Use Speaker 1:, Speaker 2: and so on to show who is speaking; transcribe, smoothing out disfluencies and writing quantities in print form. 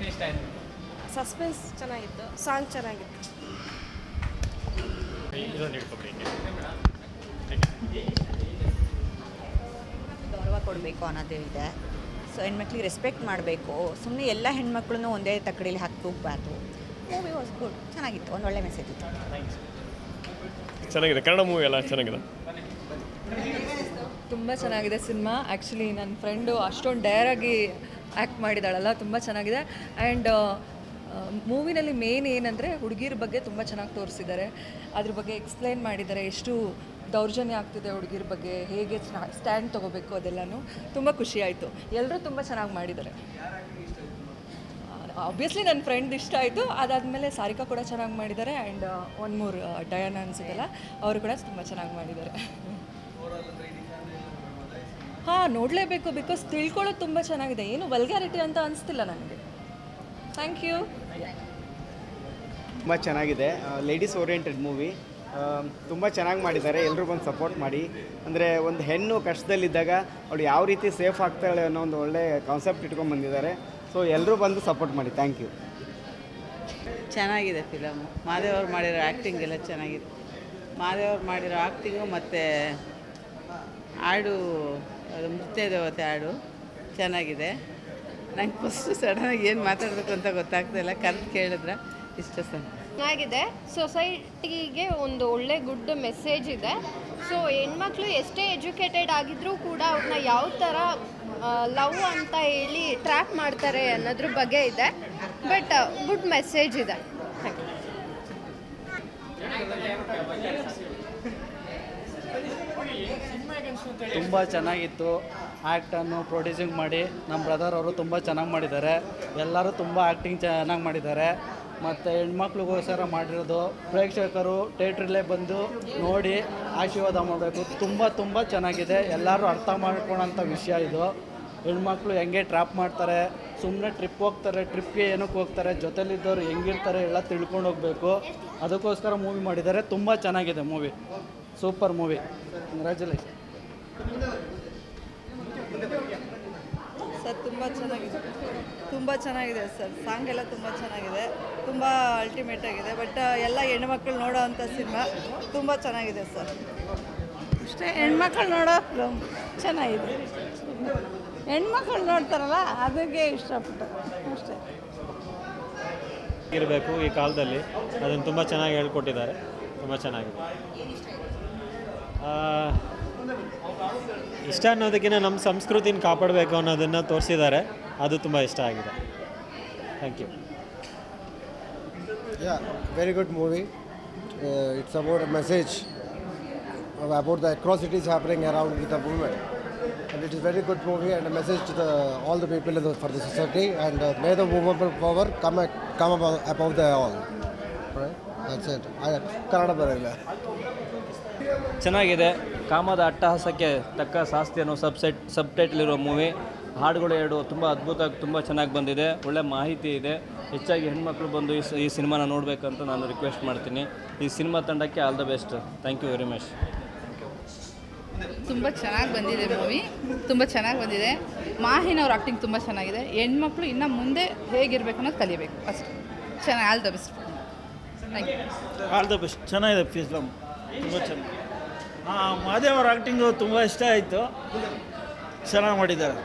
Speaker 1: ಏನು ಇಷ್ಟ ಆಯಿತು?
Speaker 2: ಸಸ್ಪೆನ್ಸ್ ಚೆನ್ನಾಗಿತ್ತು, ಸಾಂಗ್ ಚೆನ್ನಾಗಿತ್ತು.
Speaker 1: ಇದೊಂದು ಹೇಳ್ಕೊಬಿಡಿ.
Speaker 3: ಗೌರವ ಕೊಡಬೇಕು ಅನ್ನೋದು ಇದೆ. ಸೊ ಹೆಣ್ಮಕ್ಳಿಗೆ ರೆಸ್ಪೆಕ್ಟ್ ಮಾಡಬೇಕು. ಸುಮ್ಮನೆ ಎಲ್ಲ ಹೆಣ್ಮಕ್ಳನ್ನೂ ಒಂದೇ ತಕ್ಕಡಿಲಿ ಹಾಕಿ ಹೋಗಬಾರ್ದು. ಮೂವಿ ವಾಸ್ ಗುಡ್, ಚೆನ್ನಾಗಿತ್ತು, ಒಂದು ಒಳ್ಳೆ ಮೆಸೇಜ್ ಇತ್ತು.
Speaker 4: ಚೆನ್ನಾಗಿದೆ, ಕನ್ನಡ ಮೂವಿ ಎಲ್ಲ ಚೆನ್ನಾಗಿದೆ.
Speaker 5: ತುಂಬ ಚೆನ್ನಾಗಿದೆ ಸಿನಿಮಾ. ಆ್ಯಕ್ಚುಲಿ ನನ್ನ ಫ್ರೆಂಡು ಅಷ್ಟೊಂದು ಡೇರಾಗಿ ಆ್ಯಕ್ಟ್ ಮಾಡಿದ್ದಾಳಲ್ಲ, ತುಂಬ ಚೆನ್ನಾಗಿದೆ. ಆ್ಯಂಡ್ ಮೂವಿನಲ್ಲಿ ಮೇನ್ ಏನಂದರೆ ಹುಡುಗಿರ ಬಗ್ಗೆ ತುಂಬ ಚೆನ್ನಾಗಿ ತೋರಿಸಿದ್ದಾರೆ. ಅದ್ರ ಬಗ್ಗೆ ಎಕ್ಸ್ಪ್ಲೈನ್ ಮಾಡಿದ್ದಾರೆ, ಎಷ್ಟು ದೌರ್ಜನ್ಯ ಆಗ್ತಿದೆ ಹುಡುಗಿರ ಬಗ್ಗೆ, ಹೇಗೆ ಸ್ಟ್ಯಾಂಡ್ ತೊಗೋಬೇಕು, ಅದೆಲ್ಲನೂ ತುಂಬ ಖುಷಿ ಆಯಿತು. ಎಲ್ಲರೂ ತುಂಬ ಚೆನ್ನಾಗಿ ಮಾಡಿದ್ದಾರೆ. ಆಬ್ವಿಯಸ್ಲಿ ನನ್ನ ಫ್ರೆಂಡ್ ಇಷ್ಟ ಆಯಿತು. ಅದಾದಮೇಲೆ ಸಾರಿಕಾ ಕೂಡ ಚೆನ್ನಾಗಿ ಮಾಡಿದ್ದಾರೆ. ಆ್ಯಂಡ್ ಒನ್ ಮೂರ್ ಡಯಾನ ಅನಿಸುತ್ತಲ್ಲ, ಅವರು ಕೂಡ ತುಂಬ ಚೆನ್ನಾಗಿ ಮಾಡಿದ್ದಾರೆ. ಹಾಂ, ನೋಡಲೇಬೇಕು, ಬಿಕಾಸ್ ತಿಳ್ಕೊಳ್ಳೋದು ತುಂಬ ಚೆನ್ನಾಗಿದೆ. ಏನು ವಲ್ಗ್ಯಾರಿಟಿ ಅಂತ ಅನಿಸ್ತಿಲ್ಲ ನನಗೆ. Thank you.
Speaker 6: ತುಂಬ ಚೆನ್ನಾಗಿದೆ, ಲೇಡೀಸ್ ಓರಿಯೆಂಟೆಡ್ ಮೂವಿ. ತುಂಬ ಚೆನ್ನಾಗಿ ಮಾಡಿದ್ದಾರೆ. ಎಲ್ಲರೂ ಬಂದು ಸಪೋರ್ಟ್ ಮಾಡಿ. ಅಂದರೆ ಒಂದು ಹೆಣ್ಣು ಕಷ್ಟದಲ್ಲಿದ್ದಾಗ ಅವಳು ಯಾವ ರೀತಿ ಸೇಫ್ ಆಗ್ತಾಳೆ ಅನ್ನೋ ಒಂದು ಒಳ್ಳೆ ಕಾನ್ಸೆಪ್ಟ್ ಇಟ್ಕೊಂಡು ಬಂದಿದ್ದಾರೆ. ಸೊ ಎಲ್ಲರೂ ಬಂದು ಸಪೋರ್ಟ್ ಮಾಡಿ. Thank you.
Speaker 7: ಚೆನ್ನಾಗಿದೆ ಫಿಲಮು. ಮಾದೇವ್ ಅವ್ರು ಮಾಡಿರೋ ಆ್ಯಕ್ಟಿಂಗ್ ಎಲ್ಲ ಚೆನ್ನಾಗಿದೆ. ಮಾದೇವ್ ಅವ್ರು ಮಾಡಿರೋ ಆ್ಯಕ್ಟಿಂಗು ಮತ್ತು ಹಾಡು, ಅದು ನೃತ್ಯ ದೇವತೆ ಹಾಡು ಚೆನ್ನಾಗಿದೆ. ನಂಗೆ ಫಸ್ಟು ಸಡನ್ನಾಗಿ ಏನು ಮಾತಾಡಬೇಕು ಅಂತ ಗೊತ್ತಾಗ್ತಾಯಿಲ್ಲ. ಕರೆಕ್ಟ್ ಕೇಳಿದ್ರೆ ಇಷ್ಟ ಸರ್.
Speaker 8: ಚೆನ್ನಾಗಿದೆ. ಸೊಸೈಟಿಗೆ ಒಂದು ಒಳ್ಳೆ ಗುಡ್ ಮೆಸೇಜ್ ಇದೆ. ಸೊ ಹೆಣ್ಮಕ್ಳು ಎಷ್ಟೇ ಎಜುಕೇಟೆಡ್ ಆಗಿದ್ರೂ ಕೂಡ ಅವ್ರನ್ನ ಯಾವ ಥರ ಲವ್ ಅಂತ ಹೇಳಿ ಟ್ರ್ಯಾಪ್ ಮಾಡ್ತಾರೆ ಅನ್ನೋದ್ರ ಬಗ್ಗೆ ಇದೆ. ಬಟ್ ಗುಡ್ ಮೆಸೇಜ್ ಇದೆ.
Speaker 9: ತುಂಬ ಚೆನ್ನಾಗಿತ್ತು. ಆ್ಯಕ್ಟನ್ನು ಪ್ರೊಡ್ಯೂಸಿಂಗ್ ಮಾಡಿ ನಮ್ಮ ಬ್ರದರ್ ಅವರು ತುಂಬ ಚೆನ್ನಾಗಿ ಮಾಡಿದ್ದಾರೆ. ಎಲ್ಲರೂ ತುಂಬ ಆ್ಯಕ್ಟಿಂಗ್ ಚೆನ್ನಾಗಿ ಮಾಡಿದ್ದಾರೆ. ಮತ್ತು ಹೆಣ್ಮಕ್ಳಿಗೋಸ್ಕರ ಮಾಡಿರೋದು ಪ್ರೇಕ್ಷಕರು ಥಿಯೇಟ್ರಲ್ಲೇ ಬಂದು ನೋಡಿ ಆಶೀರ್ವಾದ ಮಾಡಬೇಕು. ತುಂಬ ಚೆನ್ನಾಗಿದೆ. ಎಲ್ಲರೂ ಅರ್ಥ ಮಾಡ್ಕೊಳ್ಳೋಂಥ ವಿಷಯ ಇದು. ಹೆಣ್ಮಕ್ಳು ಹೆಂಗೆ ಟ್ರ್ಯಾಪ್ ಮಾಡ್ತಾರೆ, ಸುಮ್ಮನೆ ಟ್ರಿಪ್ ಹೋಗ್ತಾರೆ, ಟ್ರಿಪ್ಗೆ ಏನಕ್ಕೆ ಹೋಗ್ತಾರೆ, ಜೊತೆಲಿದ್ದವ್ರು ಹೆಂಗಿರ್ತಾರೆ ಎಲ್ಲ ತಿಳ್ಕೊಂಡು ಹೋಗಬೇಕು. ಅದಕ್ಕೋಸ್ಕರ ಮೂವಿ ಮಾಡಿದ್ದಾರೆ. ತುಂಬ ಚೆನ್ನಾಗಿದೆ movie, super movie. Congratulation
Speaker 5: sir. ತುಂಬ ಚೆನ್ನಾಗಿದೆ ಸರ್. ಸಾಂಗ್ ಎಲ್ಲ ತುಂಬ ಚೆನ್ನಾಗಿದೆ, ತುಂಬ ಅಲ್ಟಿಮೇಟ್ ಆಗಿದೆ. ಬಟ್ ಎಲ್ಲ ಹೆಣ್ಮಕ್ಳು ನೋಡೋ ಅಂಥ ಸಿನಿಮಾ ತುಂಬ ಚೆನ್ನಾಗಿದೆ ಸರ್.
Speaker 7: ಅಷ್ಟೇ, ಹೆಣ್ಮಕ್ಳು ನೋಡೋ ಫಿಲಮ್ ಚೆನ್ನಾಗಿದೆ. ಹೆಣ್ಮಕ್ಳು ನೋಡ್ತಾರಲ್ಲ ಅದಕ್ಕೆ ಇಷ್ಟಪಟ್ಟು ಅಷ್ಟೇ.
Speaker 10: ಇರಬೇಕು ಈ ಕಾಲದಲ್ಲಿ, ಅದನ್ನು ತುಂಬ ಚೆನ್ನಾಗಿ ಹೇಳ್ಕೊಟ್ಟಿದ್ದಾರೆ. ತುಂಬ ಚೆನ್ನಾಗಿದೆ. ಇಷ್ಟ ಅನ್ನೋದಕ್ಕಿಂತ ನಮ್ಮ ಸಂಸ್ಕೃತಿನ ಕಾಪಾಡಬೇಕು ಅನ್ನೋದನ್ನು ತೋರಿಸಿದ್ದಾರೆ. ಅದು ತುಂಬ ಇಷ್ಟ ಆಗಿದೆ. Thank you.
Speaker 11: Very good movie. It's about a message about the atrocities happening around with the women, and it is very good movie and a message to all the people for the society, and may the woman power come above the all. Right? That's it. Kannada ಬರಲ್ಲ.
Speaker 9: ಚೆನ್ನಾಗಿದೆ. ಕಾಮದ ಅಟ್ಟಹಾಸಕ್ಕೆ ತಕ್ಕ ಶಾಸ್ತಿ ಅನ್ನೋ ಸಬ್ title ಇರೋ movie. ಹಾಡುಗಳು ಎರಡು ತುಂಬ ಅದ್ಭುತವಾಗಿ ತುಂಬ ಚೆನ್ನಾಗಿ ಬಂದಿದೆ. ಒಳ್ಳೆ ಮಾಹಿತಿ ಇದೆ. ಹೆಚ್ಚಾಗಿ ಹೆಣ್ಮಕ್ಳು ಬಂದು ಈ ಸಿನಿಮಾನ ನೋಡಬೇಕಂತ ನಾನು ರಿಕ್ವೆಸ್ಟ್ ಮಾಡ್ತೀನಿ. ಈ ಸಿನಿಮಾ ತಂಡಕ್ಕೆ all the best. Thank you very much.
Speaker 12: ತುಂಬ ಚೆನ್ನಾಗಿ ಬಂದಿದೆ ಮೂವಿ, ತುಂಬ ಚೆನ್ನಾಗಿ ಬಂದಿದೆ. ಮಾಹಿನವ್ರ ಆ್ಯಕ್ಟಿಂಗ್ ತುಂಬ ಚೆನ್ನಾಗಿದೆ. ಹೆಣ್ಮಕ್ಳು ಇನ್ನು ಮುಂದೆ ಹೇಗಿರಬೇಕು ಅನ್ನೋದು ಕಲಿಬೇಕು ಅಷ್ಟೇ. ಚೆನ್ನಾಗಿ, all the best. Thank you.
Speaker 9: All the best. ಚೆನ್ನಾಗಿದೆ ಫಿಲ್ಮ್, ತುಂಬ ಚೆನ್ನಾಗಿ. ಮಾದೇವ್ ಅವ್ರ ಆ್ಯಕ್ಟಿಂಗು ತುಂಬ ಇಷ್ಟ ಆಯಿತು. ಚೆನ್ನಾಗಿ ಮಾಡಿದ್ದಾರೆ.